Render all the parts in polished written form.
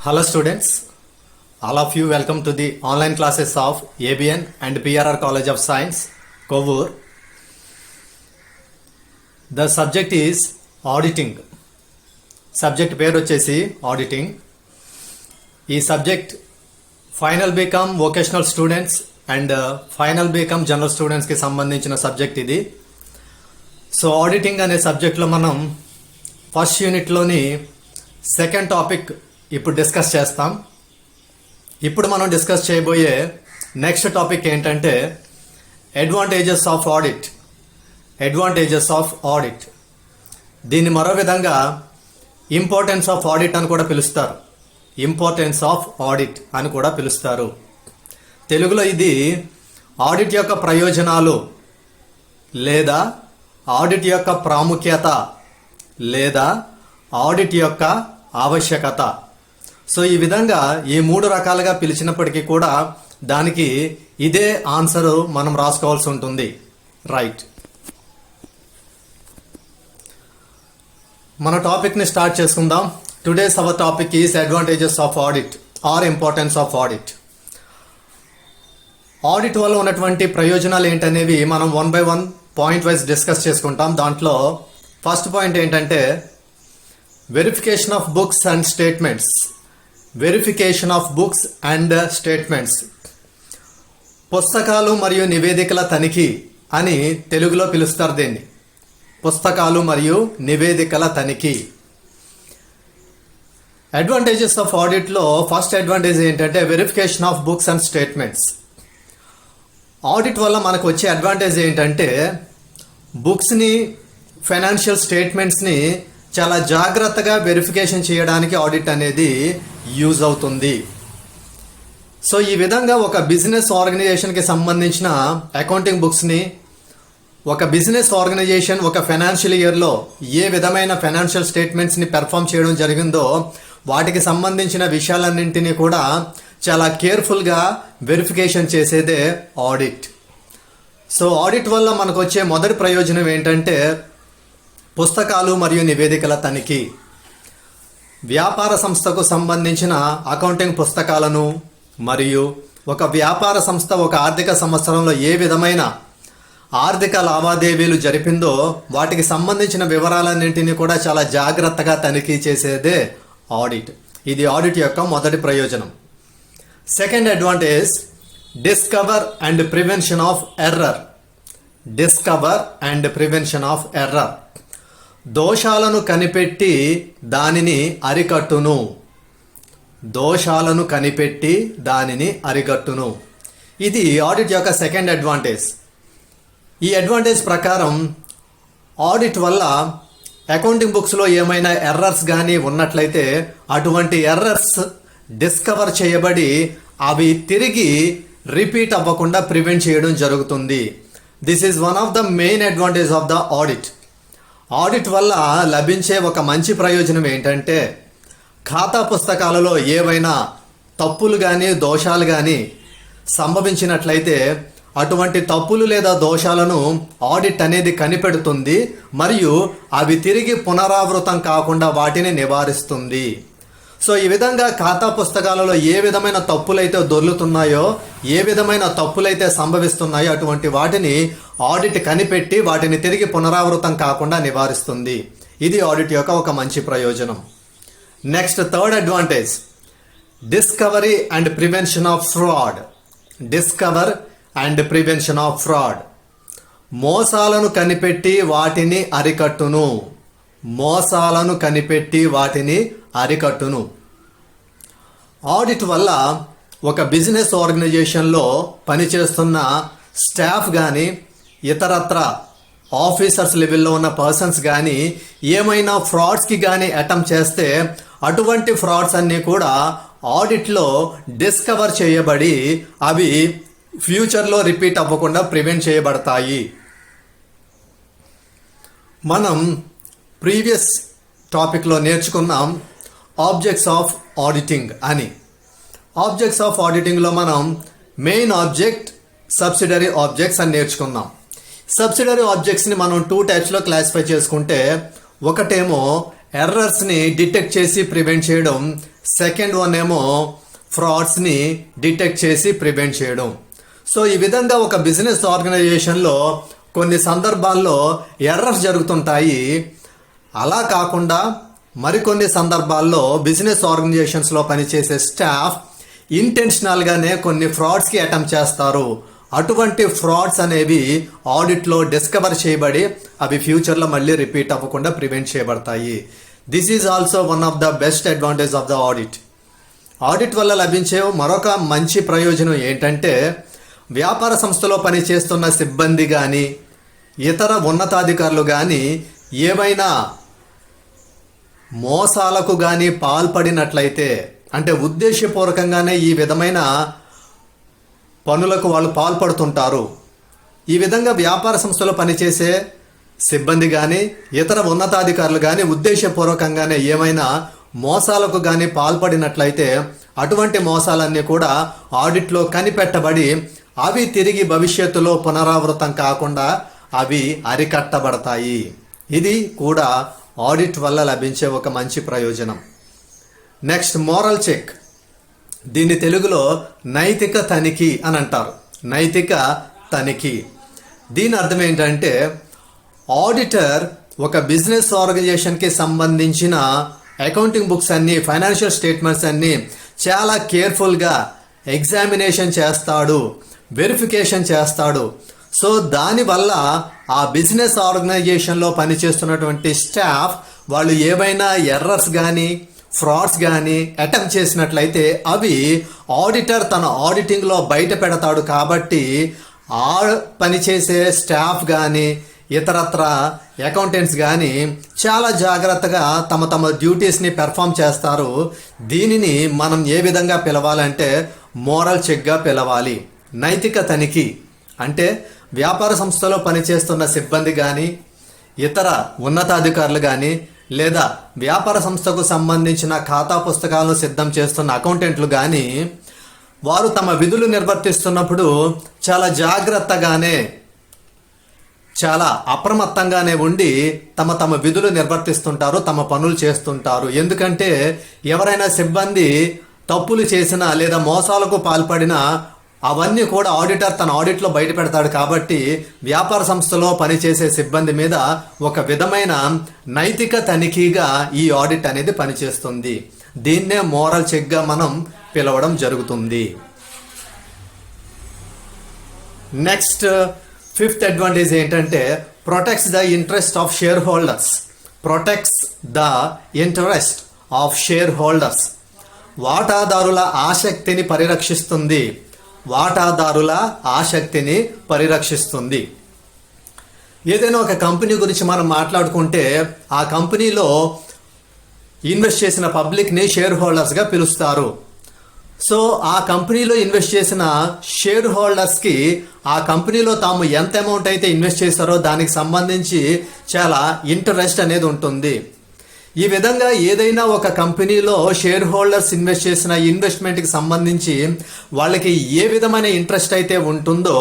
Hello students, all of you welcome to the online classes of ABN and PRR College of Science, Kovur. The subject is auditing. Subject పేరు వచ్చేసి auditing. ఈ subject final BCom vocational students and final BCom general స్టూడెంట్స్కి సంబంధించిన subject ఇది. So auditing అనే సబ్జెక్ట్లో మనం first యూనిట్లోని సెకండ్ టాపిక్ ఇప్పుడు డిస్కస్ చేస్తాం. ఇప్పుడు మనం డిస్కస్ చేయబోయే నెక్స్ట్ టాపిక్ ఏంటంటే advantages of audit. Advantages of audit, దీన్ని మరో విధంగా ఇంపార్టెన్స్ ఆఫ్ ఆడిట్ అని కూడా పిలుస్తారు. ఇంపార్టెన్స్ ఆఫ్ ఆడిట్ అని కూడా పిలుస్తారు. తెలుగులో ఇది ఆడిట్ యొక్క ప్రయోజనాలు లేదా ఆడిట్ యొక్క ప్రాముఖ్యత లేదా ఆడిట్ యొక్క ఆవశ్యకత. సో ఈ విధంగా ఈ మూడు రకాలుగా పిలిచినప్పటికీ కూడా దానికి ఇదే ఆన్సర్ మనం రాసుకోవాల్సి ఉంటుంది. రైట్, మన టాపిక్ని స్టార్ట్ చేసుకుందాం. Today's our topic is advantages of audit or importance of audit. Audit వల్ల ఉన్నటువంటి ప్రయోజనాలు ఏంటనేవి మనం one by one point wise discuss చేసుకుంటాం. దాంట్లో ఫస్ట్ పాయింట్ ఏంటంటే verification of books and statements. Verification of books and statements, పుస్తకాలు మరియు నివేదికల తనిఖీ అని తెలుగులో పిలుస్తారు దీన్ని. పుస్తకాలు మరియు నివేదికల తనిఖీ. అడ్వాంటేజెస్ ఆఫ్ ఆడిట్లో ఫస్ట్ అడ్వాంటేజ్ ఏంటంటే verification of books and statements. Audit వల్ల మనకు వచ్చే అడ్వాంటేజ్ ఏంటంటే బుక్స్ని, ఫైనాన్షియల్ స్టేట్మెంట్స్ని చాలా జాగ్రత్తగా వెరిఫికేషన్ చేయడానికి ఆడిట్ అనేది యూజ్ అవుతుంది. సో ఈ విధంగా ఒక బిజినెస్ ఆర్గనైజేషన్కి సంబంధించిన అకౌంటింగ్ బుక్స్ని ఒక బిజినెస్ ఆర్గనైజేషన్ ఒక ఫైనాన్షియల్ ఇయర్లో ఏ విధమైన ఫైనాన్షియల్ స్టేట్మెంట్స్ని పెర్ఫామ్ చేయడం జరిగిందో వాటికి సంబంధించిన విషయాలన్నింటినీ కూడా చాలా కేర్ఫుల్గా వెరిఫికేషన్ చేసేదే ఆడిట్. సో ఆడిట్ వల్ల మనకు వచ్చే మొదటి ప్రయోజనం ఏంటంటే పుస్తకాలు మరియు నివేదికల తనిఖీ. వ్యాపార సంస్థకు సంబంధించిన అకౌంటింగ్ పుస్తకాలను మరియు ఒక వ్యాపార సంస్థ ఒక ఆర్థిక సంవత్సరంలో ఏ విధమైన ఆర్థిక లావాదేవీలు జరిపిందో వాటికి సంబంధించిన వివరాలన్నింటినీ కూడా చాలా జాగ్రత్తగా తనిఖీ చేసేదే ఆడిట్. ఇది ఆడిట్ యొక్క మొదటి ప్రయోజనం. Second advantage discover and prevention of error. Discover and prevention of error, దోషాలను కనిపెట్టి దానిని అరికట్టును. దోషాలను కనిపెట్టి దానిని అరికట్టును. ఇది ఆడిట్ యొక్క సెకండ్ అడ్వాంటేజ్. ఈ అడ్వాంటేజ్ ప్రకారం ఆడిట్ వల్ల అకౌంటింగ్ బుక్స్లో ఏమైనా ఎర్రర్స్ కానీ ఉన్నట్లయితే అటువంటి ఎర్రర్స్ డిస్కవర్ చేయబడి అవి తిరిగి రిపీట్ అవ్వకుండా ప్రివెంట్ చేయడం జరుగుతుంది. This is one of the main advantage of the audit. Audit వల్ల లభించే ఒక మంచి ప్రయోజనం ఏంటంటే ఖాతా పుస్తకాలలో ఏవైనా తప్పులు కానీ దోషాలు కానీ సంభవించినట్లయితే అటువంటి తప్పులు లేదా దోషాలను ఆడిట్ అనేది కనిపెడుతుంది మరియు అవి తిరిగి పునరావృతం కాకుండా వాటిని నివారిస్తుంది. సో ఈ విధంగా ఖాతా పుస్తకాలలో ఏ విధమైన తప్పులైతే దొర్లుతున్నాయో, ఏ విధమైన తప్పులైతే సంభవిస్తున్నాయో అటువంటి వాటిని ఆడిట్ కనిపెట్టి వాటిని తిరిగి పునరావృతం కాకుండా నివారిస్తుంది. ఇది ఆడిట్ యొక్క ఒక మంచి ప్రయోజనం. Next third advantage discovery and prevention of fraud. Discover and prevention of fraud, మోసాలను కనిపెట్టి వాటిని అరికట్టును. మోసాలను కనిపెట్టి వాటిని అరికట్టును. ఆడిట్ వల్ల ఒక బిజినెస్ ఆర్గనైజేషన్లో పనిచేస్తున్న స్టాఫ్ కానీ ఇతరత్ర ఆఫీసర్స్ లెవెల్లో ఉన్న పర్సన్స్ కానీ ఏమైనా ఫ్రాడ్స్కి కానీ అటెంప్ట్ చేస్తే అటువంటి ఫ్రాడ్స్ అన్నీ కూడా ఆడిట్లో డిస్కవర్ చేయబడి అవి ఫ్యూచర్లో రిపీట్ అవ్వకుండా ప్రివెంట్ చేయబడతాయి. మనం ప్రీవియస్ టాపిక్లో నేర్చుకున్నాం ఆబ్జెక్ట్స్ ఆఫ్ ఆడిటింగ్ అని. ఆబ్జెక్ట్స్ ఆఫ్ ఆడిటింగ్లో మనం మెయిన్ ఆబ్జెక్ట్, సబ్సిడరీ ఆబ్జెక్ట్స్ అని నేర్చుకున్నాం. సబ్సిడరీ ఆబ్జెక్ట్స్ని మనం 2 టైప్స్లో క్లాసిఫై చేసుకుంటే ఒకటేమో ఎర్రర్స్ని డిటెక్ట్ చేసి ప్రివెంట్ చేయడం, సెకండ్ వన్ ఏమో ఫ్రాడ్స్ని డిటెక్ట్ చేసి ప్రివెంట్ చేయడం. సో ఈ విధంగా ఒక బిజినెస్ ఆర్గనైజేషన్లో కొన్ని సందర్భాల్లో ఎర్రర్స్ జరుగుతుంటాయి. అలా కాకుండా మరికొన్ని సందర్భాల్లో బిజినెస్ ఆర్గనైజేషన్స్లో పనిచేసే స్టాఫ్ ఇంటెన్షనల్గానే కొన్ని ఫ్రాడ్స్కి అటెంప్ట్ చేస్తారు. అటువంటి ఫ్రాడ్స్ అనేవి ఆడిట్లో డిస్కవర్ చేయబడి అవి ఫ్యూచర్లో మళ్ళీ రిపీట్ అవ్వకుండా ప్రివెంట్ చేయబడతాయి. This is also one of the best advantage of the audit. Audit వల్ల లభించే మరొక మంచి ప్రయోజనం ఏంటంటే వ్యాపార సంస్థలో పనిచేస్తున్న సిబ్బంది కానీ ఇతర ఉన్నతాధికారులు కానీ ఏవైనా మోసాలకు కానీ పాల్పడినట్లయితే, అంటే ఉద్దేశపూర్వకంగానే ఈ విధమైన పనులకు వాళ్ళు పాల్పడుతుంటారు. ఈ విధంగా వ్యాపార సంస్థలో పనిచేసే సిబ్బంది కానీ ఇతర ఉన్నతాధికారులు కానీ ఉద్దేశపూర్వకంగానే ఏమైనా మోసాలకు కానీ పాల్పడినట్లయితే అటువంటి మోసాలన్నీ కూడా ఆడిట్లో కనిపెట్టబడి అవి తిరిగి భవిష్యత్తులో పునరావృతం కాకుండా అవి అరికట్టబడతాయి. ఇది కూడా ఆడిట్ వల్ల లభించే ఒక మంచి ప్రయోజనం. Next, moral check. దీన్ని తెలుగులో నైతిక తనిఖీ అని అంటారు. నైతిక తనిఖీ దీని అర్థం ఏంటంటే ఆడిటర్ ఒక బిజినెస్ ఆర్గనైజేషన్కి సంబంధించిన అకౌంటింగ్ బుక్స్ అన్నీ, ఫైనాన్షియల్ స్టేట్మెంట్స్ అన్నీ చాలా కేర్ఫుల్గా ఎగ్జామినేషన్ చేస్తాడు, వెరిఫికేషన్ చేస్తాడు. సో దానివల్ల ఆ బిజినెస్ ఆర్గనైజేషన్లో పనిచేస్తున్నటువంటి స్టాఫ్ వాళ్ళు ఏవైనా ఎర్రర్స్ కానీ ఫ్రాడ్స్ కానీ అటెంప్ట్ చేసినట్లయితే అవి ఆడిటర్ తన ఆడిటింగ్లో బయట పెడతాడు. కాబట్టి ఆ పనిచేసే స్టాఫ్ కానీ ఇతరత్ర అకౌంటెంట్స్ కానీ చాలా జాగ్రత్తగా తమ తమ డ్యూటీస్ని పెర్ఫామ్ చేస్తారు. దీనిని మనం ఏ విధంగా పిలవాలంటే మోరల్ చెక్గా పిలవాలి. నైతిక తనిఖీ అంటే వ్యాపార సంస్థలో పనిచేస్తున్న సిబ్బంది కానీ ఇతర ఉన్నతాధికారులు కానీ లేదా వ్యాపార సంస్థకు సంబంధించిన ఖాతా పుస్తకాలను సిద్ధం చేస్తున్న అకౌంటెంట్లు కానీ వారు తమ విధులు నిర్వర్తిస్తున్నప్పుడు చాలా జాగ్రత్తగానే, చాలా అప్రమత్తంగానే ఉండి తమ తమ విధులు నిర్వర్తిస్తుంటారు, తమ పనులు చేస్తుంటారు. ఎందుకంటే ఎవరైనా సిబ్బంది తప్పులు చేసినా లేదా మోసాలకు పాల్పడినా అవన్నీ కూడా ఆడిటర్ తన ఆడిట్లో బయట పెడతాడు. కాబట్టి వ్యాపార సంస్థలో పనిచేసే సిబ్బంది మీద ఒక విధమైన నైతిక తనిఖీగా ఈ ఆడిట్ అనేది పనిచేస్తుంది. దీన్నే మోరల్ చెక్గా మనం పిలవడం జరుగుతుంది. నెక్స్ట్, ఫిఫ్త్ అడ్వాంటేజ్ ఏంటంటే protects the interest of share holders. Protects the interest of share holders. వాటాదారుల ఆసక్తిని పరిరక్షిస్తుంది. వాటాదారుల ఆసక్తిని పరిరక్షిస్తుంది. ఏదైనా ఒక కంపెనీ గురించి మనం మాట్లాడుకుంటే ఆ కంపెనీలో ఇన్వెస్ట్ చేసిన పబ్లిక్ని షేర్ హోల్డర్స్గా పిలుస్తారు. సో ఆ కంపెనీలో ఇన్వెస్ట్ చేసిన షేర్ హోల్డర్స్కి ఆ కంపెనీలో తాము ఎంత అమౌంట్ అయితే ఇన్వెస్ట్ చేశారో దానికి సంబంధించి చాలా ఇంట్రెస్ట్ అనేది ఉంటుంది. ఈ విధంగా ఏదైనా ఒక కంపెనీలో షేర్ హోల్డర్స్ ఇన్వెస్ట్ చేసిన ఇన్వెస్ట్మెంట్కి సంబంధించి వాళ్ళకి ఏ విధమైన ఇంట్రెస్ట్ అయితే ఉంటుందో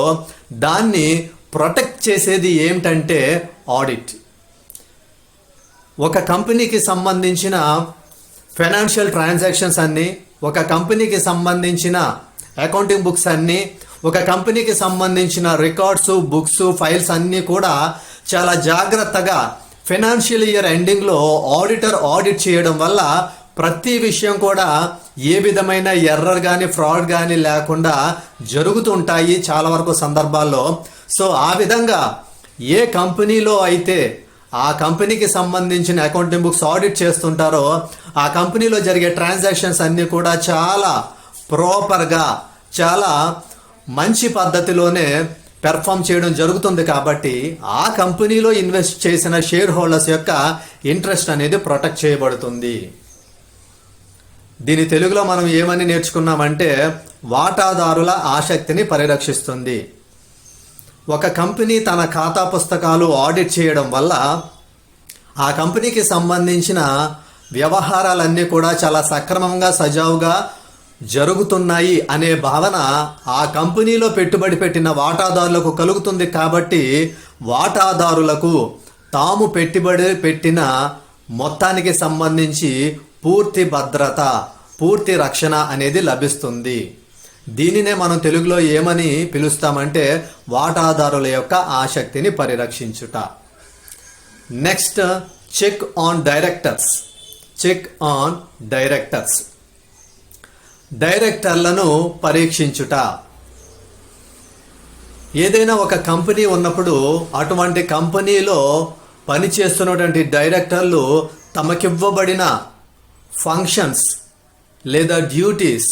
దాన్ని ప్రొటెక్ట్ చేసేది ఏమిటంటే ఆడిట్. ఒక కంపెనీకి సంబంధించిన ఫైనాన్షియల్ ట్రాన్సాక్షన్స్ అన్నీ, ఒక కంపెనీకి సంబంధించిన అకౌంటింగ్ బుక్స్ అన్నీ, ఒక కంపెనీకి సంబంధించిన రికార్డ్స్, బుక్స్, ఫైల్స్ అన్నీ కూడా చాలా జాగ్రత్తగా ఫైనాన్షియల్ ఇయర్ ఎండింగ్లో ఆడిటర్ ఆడిట్ చేయడం వల్ల ప్రతి విషయం కూడా ఏ విధమైన ఎర్రర్ కానీ ఫ్రాడ్ కానీ లేకుండా జరుగుతుంటాయి చాలా వరకు సందర్భాల్లో. సో ఆ విధంగా ఏ కంపెనీలో అయితే ఆ కంపెనీకి సంబంధించిన అకౌంటింగ్ బుక్స్ ఆడిట్ చేస్తుంటారో ఆ కంపెనీలో జరిగే ట్రాన్సాక్షన్స్ అన్నీ కూడా చాలా ప్రాపర్గా, చాలా మంచి పద్ధతిలోనే పెర్ఫామ్ చేయడం జరుగుతుంది. కాబట్టి ఆ కంపెనీలో ఇన్వెస్ట్ చేసిన షేర్ హోల్డర్స్ యొక్క ఇంట్రెస్ట్ అనేది ప్రొటెక్ట్ చేయబడుతుంది. దీని తెలుగులో మనం ఏమని నేర్చుకున్నామంటే వాటాదారుల ఆసక్తిని పరిరక్షిస్తుంది. ఒక కంపెనీ తన ఖాతా పుస్తకాలు ఆడిట్ చేయడం వల్ల ఆ కంపెనీకి సంబంధించిన వ్యవహారాలన్నీ కూడా చాలా సక్రమంగా, సజావుగా జరుగుతున్నాయి అనే భావన ఆ కంపెనీలో పెట్టుబడి పెట్టిన వాటాదారులకు కలుగుతుంది. కాబట్టి వాటాదారులకు తాము పెట్టుబడి పెట్టిన మొత్తానికి సంబంధించి పూర్తి భద్రత, పూర్తి రక్షణ అనేది లభిస్తుంది. దీనినే మనం తెలుగులో ఏమని పిలుస్తామంటే వాటాదారుల యొక్క ఆసక్తిని పరిరక్షించుట. Next, check on directors. Check on directors, డైరెక్టర్లను పరీక్షించుట. ఏదైనా ఒక కంపెనీ ఉన్నప్పుడు అటువంటి కంపెనీలో పనిచేస్తున్నటువంటి డైరెక్టర్లు తమకివ్వబడిన ఫంక్షన్స్ లేదా డ్యూటీస్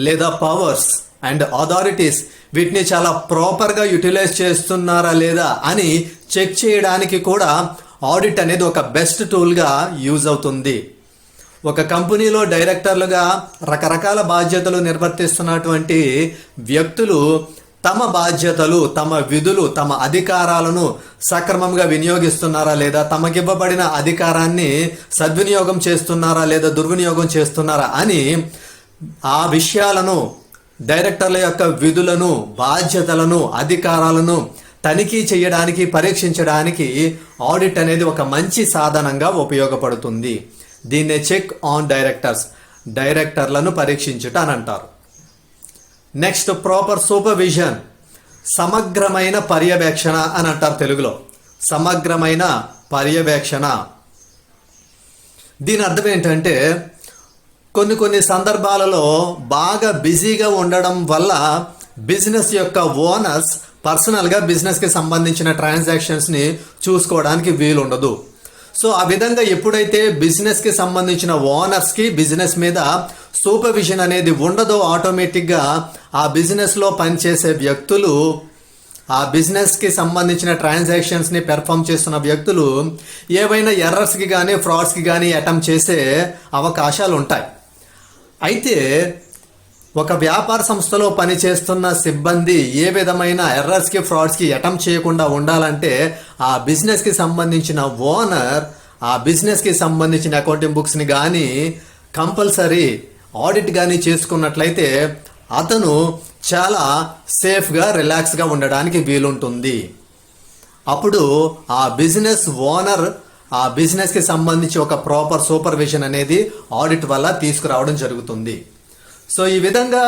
లేదా పవర్స్ అండ్ అథారిటీస్ వీటిని చాలా ప్రాపర్గా యూటిలైజ్ చేస్తున్నారా లేదా అని చెక్ చేయడానికి కూడా ఆడిట్ అనేది ఒక బెస్ట్ టూల్గా యూజ్ అవుతుంది. ఒక కంపెనీలో డైరెక్టర్లుగా రకరకాల బాధ్యతలు నిర్వర్తిస్తున్నటువంటి వ్యక్తులు తమ బాధ్యతలు, తమ విధులు, తమ అధికారాలను సక్రమంగా వినియోగిస్తున్నారా లేదా, తమకివ్వబడిన అధికారాన్ని సద్వినియోగం చేస్తున్నారా లేదా దుర్వినియోగం చేస్తున్నారా అని ఆ విషయాలను, డైరెక్టర్ల యొక్క విధులను, బాధ్యతలను, అధికారాలను తనిఖీ చేయడానికి, పరీక్షించడానికి ఆడిట్ అనేది ఒక మంచి సాధనంగా ఉపయోగపడుతుంది. దీన్నే చెక్ ఆన్ డైరెక్టర్స్, డైరెక్టర్లను పరీక్షించుట అని అంటారు. నెక్స్ట్, ప్రాపర్ సూపర్విజన్, సమగ్రమైన పర్యవేక్షణ అని అంటారు తెలుగులో. సమగ్రమైన పర్యవేక్షణ, దీని అర్థం ఏంటంటే కొన్ని సందర్భాలలో బాగా బిజీగా ఉండడం వల్ల బిజినెస్ యొక్క ఓనర్స్ పర్సనల్గా బిజినెస్కి సంబంధించిన ట్రాన్సాక్షన్స్ని చూసుకోవడానికి వీలు ఉండదు. సో ఆ విధంగా ఎప్పుడైతే బిజినెస్కి సంబంధించిన ఓనర్స్కి బిజినెస్ మీద సూపర్విజన్ అనేది ఉండదో, ఆటోమేటిక్గా ఆ బిజినెస్లో పనిచేసే వ్యక్తులు, ఆ బిజినెస్కి సంబంధించిన ట్రాన్సాక్షన్స్ని పెర్ఫామ్ చేస్తున్న వ్యక్తులు ఏవైనా ఎర్రర్స్కి కానీ ఫ్రాడ్స్కి కానీ అటెంప్ట్ చేసే అవకాశాలు ఉంటాయి. అయితే ఒక వ్యాపార సంస్థలో పనిచేస్తున్న సిబ్బంది ఏ విధమైన ఎర్రర్స్కి ఫ్రాడ్స్కి అటెంప్ట్ చేయకుండా ఉండాలంటే ఆ బిజినెస్కి సంబంధించిన ఓనర్ ఆ బిజినెస్కి సంబంధించిన అకౌంటింగ్ బుక్స్ని కానీ కంపల్సరీ ఆడిట్ కానీ చేసుకున్నట్లయితే అతను చాలా సేఫ్గా, రిలాక్స్గా ఉండడానికి వీలుంటుంది. అప్పుడు ఆ బిజినెస్ ఓనర్ ఆ బిజినెస్కి సంబంధించి ఒక ప్రాపర్ సూపర్విజన్ అనేది ఆడిట్ వల్ల తీసుకురావడం జరుగుతుంది. సో ఈ విధంగా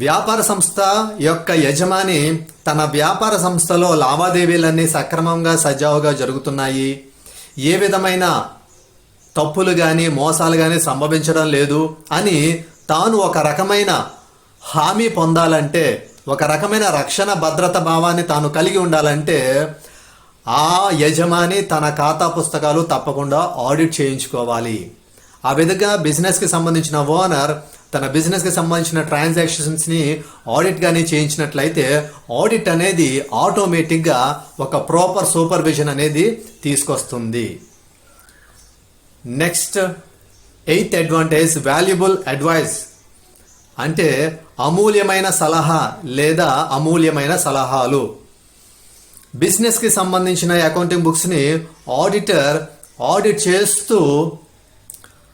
వ్యాపార సంస్థ యొక్క యజమాని తన వ్యాపార సంస్థలో లావాదేవీలన్నీ సక్రమంగా, సజావుగా జరుగుతున్నాయి, ఏ విధమైన తప్పులు కానీ మోసాలు కానీ సంభవించడం లేదు అని తాను ఒక రకమైన హామీ పొందాలంటే, ఒక రకమైన రక్షణ భద్రత భావాన్ని తాను కలిగి ఉండాలంటే ఆ యజమాని తన ఖాతా పుస్తకాలు తప్పకుండా ఆడిట్ చేయించుకోవాలి. ఆ విధంగా బిజినెస్కి సంబంధించిన ఓనర్ తన బిజినెస్కి సంబంధించిన ట్రాన్సాక్షన్స్ని ఆడిట్ కానీ చేయించినట్లయితే ఆడిట్ అనేది ఆటోమేటిక్గా ఒక ప్రాపర్ సూపర్విజన్ అనేది తీసుకొస్తుంది. Next, 8th advantage, valuable advice. అంటే అమూల్యమైన సలహా లేదా అమూల్యమైన సలహాలు. బిజినెస్కి సంబంధించిన అకౌంటింగ్ బుక్స్ని ఆడిటర్ ఆడిట్ చేస్తూ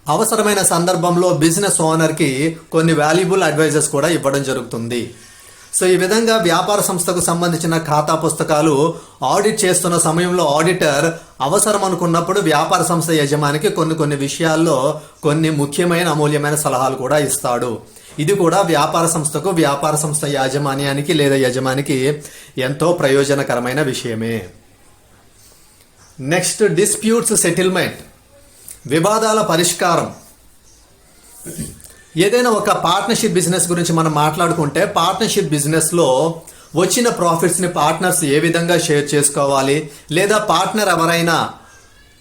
అవసరమైన సందర్భంలో బిజినెస్ ఓనర్కి కొన్ని వాల్యుబుల్ అడ్వైజెస్ కూడా ఇవ్వడం జరుగుతుంది. సో ఈ విధంగా వ్యాపార సంస్థకు సంబంధించిన ఖాతా పుస్తకాలు ఆడిట్ చేస్తున్న సమయంలో ఆడిటర్ అవసరం అనుకున్నప్పుడు వ్యాపార సంస్థ యజమానికి కొన్ని విషయాల్లో కొన్ని ముఖ్యమైన అమూల్యమైన సలహాలు కూడా ఇస్తాడు. ఇది కూడా వ్యాపార సంస్థకు, వ్యాపార సంస్థ యాజమాన్యానికి లేదా యజమానికి ఎంతో ప్రయోజనకరమైన విషయమే. నెక్స్ట్, డిస్ప్యూట్స్ సెటిల్మెంట్, వివాదాల పరిష్కారం. ఏదైనా ఒక పార్ట్నర్షిప్ బిజినెస్ గురించి మనం మాట్లాడుకుంటే పార్ట్నర్షిప్ బిజినెస్లో వచ్చిన ప్రాఫిట్స్ని పార్ట్నర్స్ ఏ విధంగా షేర్ చేసుకోవాలి, లేదా పార్ట్నర్ ఎవరైనా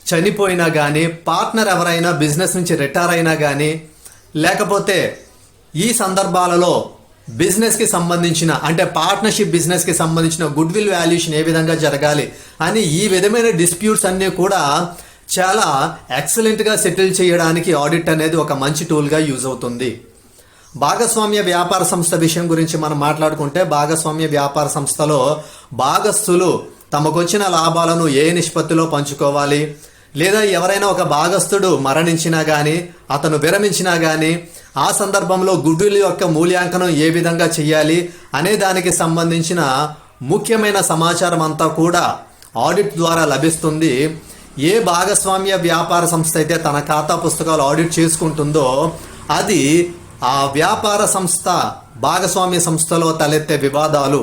చనిపోయినా కానీ, పార్ట్నర్ ఎవరైనా బిజినెస్ నుంచి రిటైర్ అయినా కానీ, లేకపోతే ఈ సందర్భాలలో బిజినెస్కి సంబంధించిన అంటే పార్ట్నర్షిప్ బిజినెస్కి సంబంధించిన గుడ్ విల్ వాల్యుయేషన్ ఏ విధంగా జరగాలి అని ఈ విధమైన డిస్ప్యూట్స్ అన్నీ కూడా చాలా ఎక్సలెంట్గా సెటిల్ చేయడానికి ఆడిట్ అనేది ఒక మంచి టూల్గా యూజ్ అవుతుంది. భాగస్వామ్య వ్యాపార సంస్థ విషయం గురించి మనం మాట్లాడుకుంటే భాగస్వామ్య వ్యాపార సంస్థలో భాగస్థులు తమకొచ్చిన లాభాలను ఏ నిష్పత్తిలో పంచుకోవాలి, లేదా ఎవరైనా ఒక భాగస్థుడు మరణించినా కానీ, అతను విరమించినా కానీ ఆ సందర్భంలో గుడ్ విల్ యొక్క మూల్యాంకనం ఏ విధంగా చేయాలి అనే దానికి సంబంధించిన ముఖ్యమైన సమాచారం అంతా కూడా ఆడిట్ ద్వారా లభిస్తుంది. ఏ భాగస్వామ్య వ్యాపార సంస్థ అయితే తన ఖాతా పుస్తకాలు ఆడిట్ చేసుకుంటుందో అది ఆ వ్యాపార సంస్థ భాగస్వామ్య సంస్థలో తలెత్తే వివాదాలు,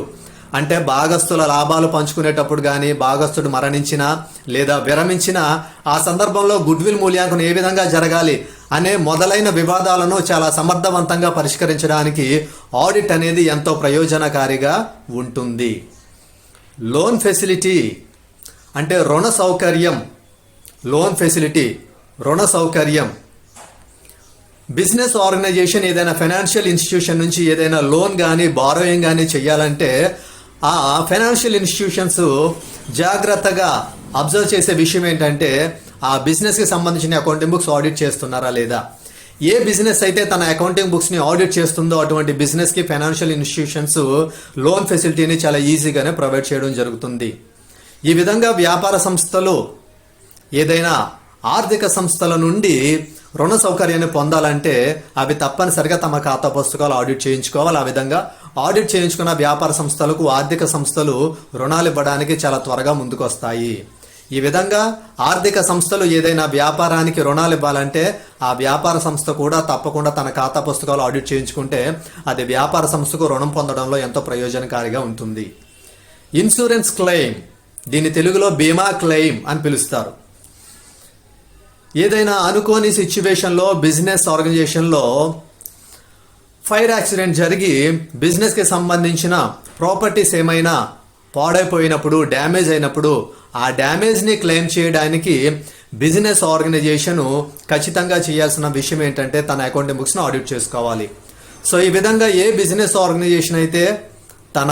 అంటే భాగస్థుల లాభాలు పంచుకునేటప్పుడు కానీ భాగస్థుడు మరణించినా లేదా విరమించినా ఆ సందర్భంలో గుడ్విల్ మూల్యాంకనం ఏ విధంగా జరగాలి అనే మొదలైన వివాదాలను చాలా సమర్థవంతంగా పరిష్కరించడానికి ఆడిట్ అనేది ఎంతో ప్రయోజనకారిగా ఉంటుంది. లోన్ ఫెసిలిటీ అంటే రుణ సౌకర్యం. లోన్ ఫెసిలిటీ రుణ సౌకర్యం. బిజినెస్ ఆర్గనైజేషన్ ఏదైనా ఫైనాన్షియల్ ఇన్స్టిట్యూషన్ నుంచి ఏదైనా లోన్ కానీ బారోయింగ్ కానీ చేయాలంటే ఆ ఫైనాన్షియల్ ఇన్స్టిట్యూషన్స్ జాగ్రత్తగా అబ్జర్వ్ చేసే విషయం ఏంటంటే ఆ బిజినెస్కి సంబంధించిన అకౌంటింగ్ బుక్స్ ఆడిట్ చేస్తున్నారా లేదా. ఏ బిజినెస్ అయితే తన అకౌంటింగ్ బుక్స్ని ఆడిట్ చేస్తుందో అటువంటి బిజినెస్కి ఫైనాన్షియల్ ఇన్స్టిట్యూషన్స్ లోన్ ఫెసిలిటీని చాలా ఈజీగానే ప్రొవైడ్ చేయడం జరుగుతుంది. ఈ విధంగా వ్యాపార సంస్థలు ఏదైనా ఆర్థిక సంస్థల నుండి రుణ సౌకర్యాన్ని పొందాలంటే అవి తప్పనిసరిగా తమ ఖాతా పుస్తకాలు ఆడిట్ చేయించుకోవాలి. ఆ విధంగా ఆడిట్ చేయించుకున్న వ్యాపార సంస్థలకు ఆర్థిక సంస్థలు రుణాలు ఇవ్వడానికి చాలా త్వరగా ముందుకు వస్తాయి. ఈ విధంగా ఆర్థిక సంస్థలు ఏదైనా వ్యాపారానికి రుణాలు ఇవ్వాలంటే ఆ వ్యాపార సంస్థ కూడా తప్పకుండా తన ఖాతా పుస్తకాలు ఆడిట్ చేయించుకుంటే అది వ్యాపార సంస్థకు రుణం పొందడంలో ఎంతో ప్రయోజనకారిగా ఉంటుంది. ఇన్సూరెన్స్ క్లెయిమ్, దీన్ని తెలుగులో బీమా క్లెయిమ్ అని పిలుస్తారు. ఏదైనా అనుకోని సిచ్యువేషన్లో బిజినెస్ ఆర్గనైజేషన్లో ఫైర్ యాక్సిడెంట్ జరిగి బిజినెస్కి సంబంధించిన ప్రాపర్టీస్ ఏమైనా పాడైపోయినప్పుడు, డ్యామేజ్ అయినప్పుడు ఆ డ్యామేజ్ని క్లెయిమ్ చేయడానికి బిజినెస్ ఆర్గనైజేషన్ ఖచ్చితంగా చేయాల్సిన విషయం ఏంటంటే తన అకౌంటింగ్ బుక్స్ను ఆడిట్ చేసుకోవాలి. సో ఈ విధంగా ఏ బిజినెస్ ఆర్గనైజేషన్ అయితే తన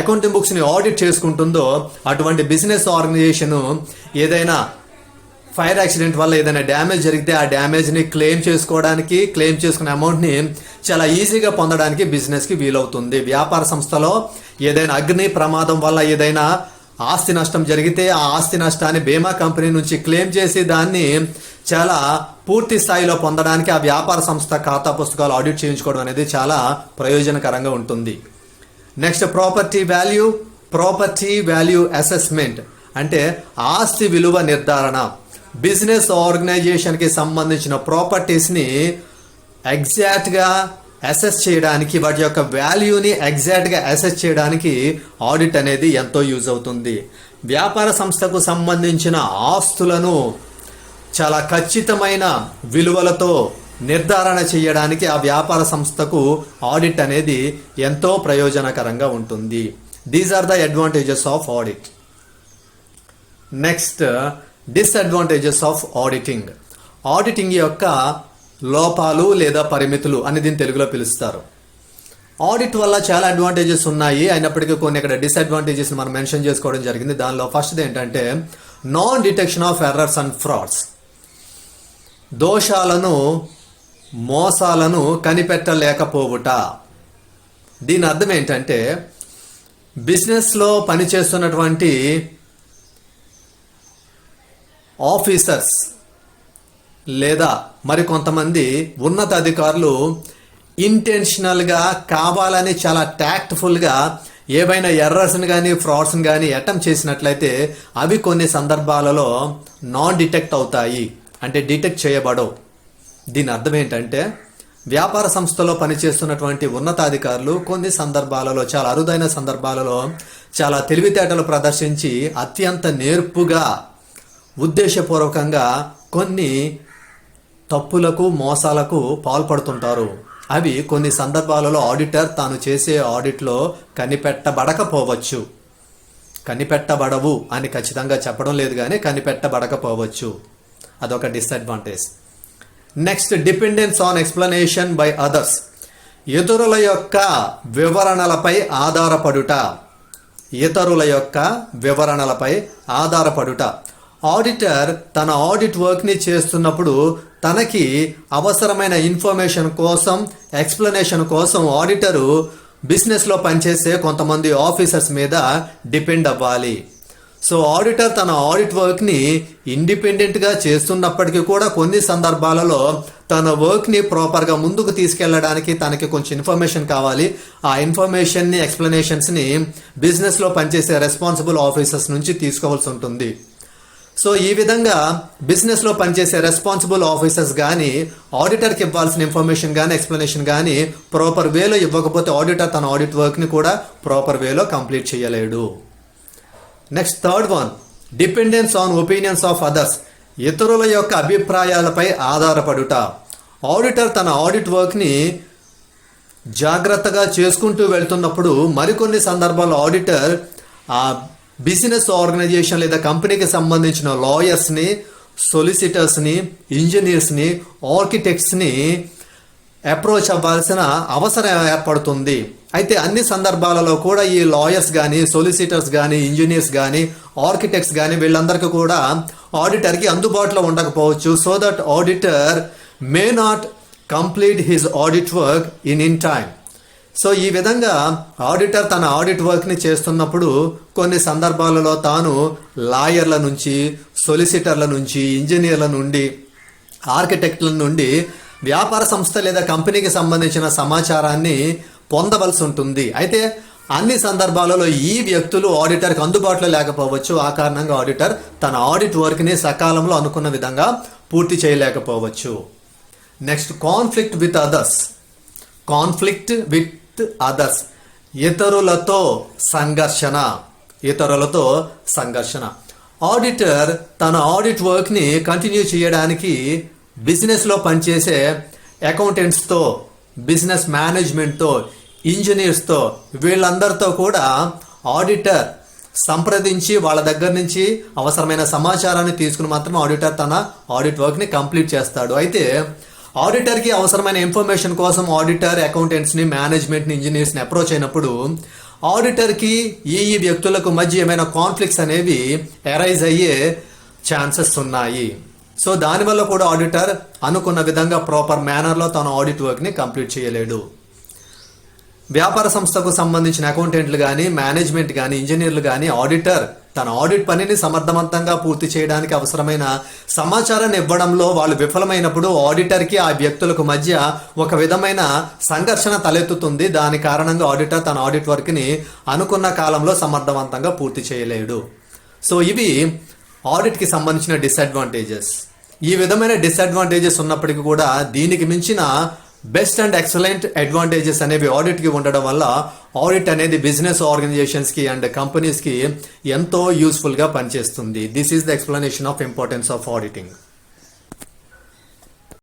అకౌంటింగ్ బుక్స్ని ఆడిట్ చేసుకుంటుందో అటువంటి బిజినెస్ ఆర్గనైజేషన్ ఏదైనా ఫైర్ యాక్సిడెంట్ వల్ల ఏదైనా డ్యామేజ్ జరిగితే ఆ డ్యామేజ్ని క్లెయిమ్ చేసుకోవడానికి, క్లెయిమ్ చేసుకునే అమౌంట్ని చాలా ఈజీగా పొందడానికి బిజినెస్కి వీలవుతుంది. వ్యాపార సంస్థలో ఏదైనా అగ్ని ప్రమాదం వల్ల ఏదైనా ఆస్తి నష్టం జరిగితే ఆ ఆస్తి నష్టాన్ని బీమా కంపెనీ నుంచి క్లెయిమ్ చేసి దాన్ని చాలా పూర్తి స్థాయిలో పొందడానికి ఆ వ్యాపార సంస్థ ఖాతా పుస్తకాలు ఆడిట్ చేయించుకోవడం అనేది చాలా ప్రయోజనకరంగా ఉంటుంది. నెక్స్ట్ ప్రాపర్టీ వాల్యూ అసెస్మెంట్ అంటే ఆస్తి విలువ నిర్ధారణ. బిజినెస్ ఆర్గనైజేషన్కి సంబంధించిన ప్రాపర్టీస్ని ఎగ్జాక్ట్గా అసెస్ చేయడానికి, వాటి యొక్క వాల్యూని ఎగ్జాక్ట్గా అసెస్ చేయడానికి ఆడిట్ అనేది ఎంతో యూజ్ అవుతుంది. వ్యాపార సంస్థకు సంబంధించిన ఆస్తులను చాలా ఖచ్చితమైన విలువలతో నిర్ధారణ చేయడానికి ఆ వ్యాపార సంస్థకు ఆడిట్ అనేది ఎంతో ప్రయోజనకరంగా ఉంటుంది. These are the advantages of audit. Next, disadvantages of auditing. Auditing యొక్క లోపాలు లేదా పరిమితులు అని దీన్ని తెలుగులో పిలుస్తారు. ఆడిట్ వల్ల చాలా అడ్వాంటేజెస్ ఉన్నాయి, అయినప్పటికీ కొన్ని ఇక్కడ డిస్అడ్వాంటేజెస్ మనం మెన్షన్ చేసుకోవడం జరిగింది. దానిలో ఫస్ట్ ఏంటంటే non detection of errors and frauds. దోషాలను, మోసాలను కనిపెట్టలేకపోవుట. దీని అర్థం ఏంటంటే బిజినెస్లో పనిచేస్తున్నటువంటి ఆఫీసర్స్ లేదా మరికొంతమంది ఉన్నత అధికారులు ఇంటెన్షనల్గా కావాలని చాలా టాక్ట్ఫుల్గా ఏవైనా ఎర్రర్స్ని కానీ ఫ్రాడ్స్ని కానీ అటెంప్ట్ చేసినట్లయితే అవి కొన్ని సందర్భాలలో నాన్ డిటెక్ట్ అవుతాయి, అంటే డిటెక్ట్ చేయబడవు. దీని అర్థం ఏంటంటే వ్యాపార సంస్థలో పనిచేస్తున్నటువంటి ఉన్నతాధికారులు కొన్ని సందర్భాలలో, చాలా అరుదైన సందర్భాలలో చాలా తెలివితేటలు ప్రదర్శించి అత్యంత నేర్పుగా ఉద్దేశపూర్వకంగా కొన్ని తప్పులకు, మోసాలకు పాల్పడుతుంటారు. అవి కొన్ని సందర్భాలలో ఆడిటర్ తాను చేసే ఆడిట్లో కనిపెట్టబడకపోవచ్చు. కనిపెట్టబడవు అని ఖచ్చితంగా చెప్పడం లేదు, కానీ కనిపెట్టబడకపోవచ్చు. అదొక disadvantage. Next, dependence on explanation by others. ఇతరుల యొక్క వివరణలపై ఆధారపడుట. ఇతరుల యొక్క వివరణలపై ఆధారపడుట. ఆడిటర్ తన ఆడిట్ వర్క్ని చేస్తున్నప్పుడు తనకి అవసరమైన ఇన్ఫర్మేషన్ కోసం, ఎక్స్ప్లెనేషన్ కోసం ఆడిటరు బిజినెస్లో పనిచేసే కొంతమంది ఆఫీసర్స్ మీద డిపెండ్ అవ్వాలి. సో ఆడిటర్ తన ఆడిట్ వర్క్ని ఇండిపెండెంట్గా చేస్తున్నప్పటికీ కూడా కొన్ని సందర్భాలలో తన వర్క్ని ప్రాపర్గా ముందుకు తీసుకెళ్లడానికి తనకి కొంచెం ఇన్ఫర్మేషన్ కావాలి. ఆ ఇన్ఫర్మేషన్ని, ఎక్స్ప్లెనేషన్స్ని బిజినెస్లో పనిచేసే రెస్పాన్సిబుల్ ఆఫీసర్స్ నుంచి తీసుకోవాల్సి ఉంటుంది. సో ఈ విధంగా బిజినెస్లో పనిచేసే రెస్పాన్సిబుల్ ఆఫీసర్స్ కానీ ఆడిటర్కి ఇవ్వాల్సిన ఇన్ఫర్మేషన్ కానీ ఎక్స్ప్లెనేషన్ కానీ ప్రాపర్ వేలో ఇవ్వకపోతే ఆడిటర్ తన ఆడిట్ వర్క్ని కూడా ప్రాపర్ వేలో కంప్లీట్ చేయలేడు. Next third one, dependence on opinions of others. ఇతరుల యొక్క అభిప్రాయాలపై ఆధారపడుట. ఆడిటర్ తన ఆడిట్ వర్క్ని జాగ్రత్తగా చేసుకుంటూ వెళ్తున్నప్పుడు మరికొన్ని సందర్భాల్లో ఆడిటర్ ఆ బిజినెస్ ఆర్గనైజేషన్ లేదా కంపెనీకి సంబంధించిన లాయర్స్ని, సొలిసిటర్స్ని, ఇంజనీర్స్ని, ఆర్కిటెక్ట్స్ని అప్రోచ్ అవ్వాల్సిన అవసరం ఏర్పడుతుంది. అయితే అన్ని సందర్భాలలో కూడా ఈ లాయర్స్ కానీ, సొలిసిటర్స్ కానీ, ఇంజనీర్స్ కానీ, ఆర్కిటెక్ట్స్ కానీ వీళ్ళందరికీ కూడా ఆడిటర్కి అందుబాటులో ఉండకపోవచ్చు. So that auditor may not complete his audit work in time. So ఈ విధంగా ఆడిటర్ తన ఆడిట్ వర్క్ని చేస్తున్నప్పుడు కొన్ని సందర్భాలలో తాను లాయర్ల నుంచి, సొలిసిటర్ల నుంచి, ఇంజనీర్ల నుండి, ఆర్కిటెక్ట్ల నుండి వ్యాపార సంస్థ లేదా కంపెనీకి సంబంధించిన సమాచారాన్ని పొందవలసి ఉంటుంది. అయితే అన్ని సందర్భాలలో ఈ వ్యక్తులు ఆడిటర్కి అందుబాటులో లేకపోవచ్చు. ఆ కారణంగా ఆడిటర్ తన ఆడిట్ వర్క్ని సకాలంలో అనుకున్న విధంగా పూర్తి చేయలేకపోవచ్చు. Next, conflict with others. Conflict with others, ఇతరులతో సంఘర్షణ. ఇతరులతో సంఘర్షణ. ఆడిటర్ తన ఆడిట్ వర్క్ని కంటిన్యూ చేయడానికి బిజినెస్లో పనిచేసే అకౌంటెంట్స్తో, బిజినెస్ మేనేజ్మెంట్తో, ఇంజనీర్స్తో వీళ్ళందరితో కూడా ఆడిటర్ సంప్రదించి వాళ్ళ దగ్గర నుంచి అవసరమైన సమాచారాన్ని తీసుకుని మాత్రమే ఆడిటర్ తన ఆడిట్ వర్క్ని కంప్లీట్ చేస్తాడు. అయితే ఆడిటర్కి అవసరమైన ఇన్ఫర్మేషన్ కోసం ఆడిటర్ అకౌంటెంట్స్ని, మేనేజ్మెంట్ని, ఇంజనీర్స్ని అప్రోచ్ అయినప్పుడు ఆడిటర్కి ఈ వ్యక్తులకు మధ్య ఏమైనా కాన్ఫ్లిక్ట్స్ అనేవి అరైజ్ అయ్యే ఛాన్సెస్ ఉన్నాయి. సో దానివల్ల కూడా ఆడిటర్ అనుకున్న విధంగా ప్రాపర్ మేనర్లో తన ఆడిట్ వర్క్ని కంప్లీట్ చేయలేడు. వ్యాపార సంస్థకు సంబంధించిన అకౌంటెంట్లు కానీ, మేనేజ్మెంట్ కానీ, ఇంజనీర్లు కానీ ఆడిటర్ తన ఆడిట్ పనిని సమర్థవంతంగా పూర్తి చేయడానికి అవసరమైన సమాచారాన్ని ఇవ్వడంలో వాళ్ళు విఫలమైనప్పుడు ఆడిటర్కి ఆ వ్యక్తులకు మధ్య ఒక విధమైన సంఘర్షణ తలెత్తుతుంది. దాని కారణంగా ఆడిటర్ తన ఆడిట్ వర్క్ని అనుకున్న కాలంలో సమర్థవంతంగా పూర్తి చేయలేడు. సో ఇవి ఆడిట్కి సంబంధించిన డిసడ్వాంటేజెస్. ఈ విధమైన డిసడ్వాంటేజెస్ ఉన్నప్పటికీ కూడా దీనికి మించిన బెస్ట్ అండ్ ఎక్సలెంట్ అడ్వాంటేజెస్ అనేవి ఆడిట్కి ఉండడం వల్ల ఆడిట్ అనేది బిజినెస్ ఆర్గనైజేషన్స్కి అండ్ కంపెనీస్కి ఎంతో యూస్ఫుల్గా పనిచేస్తుంది. This is the explanation of importance of auditing.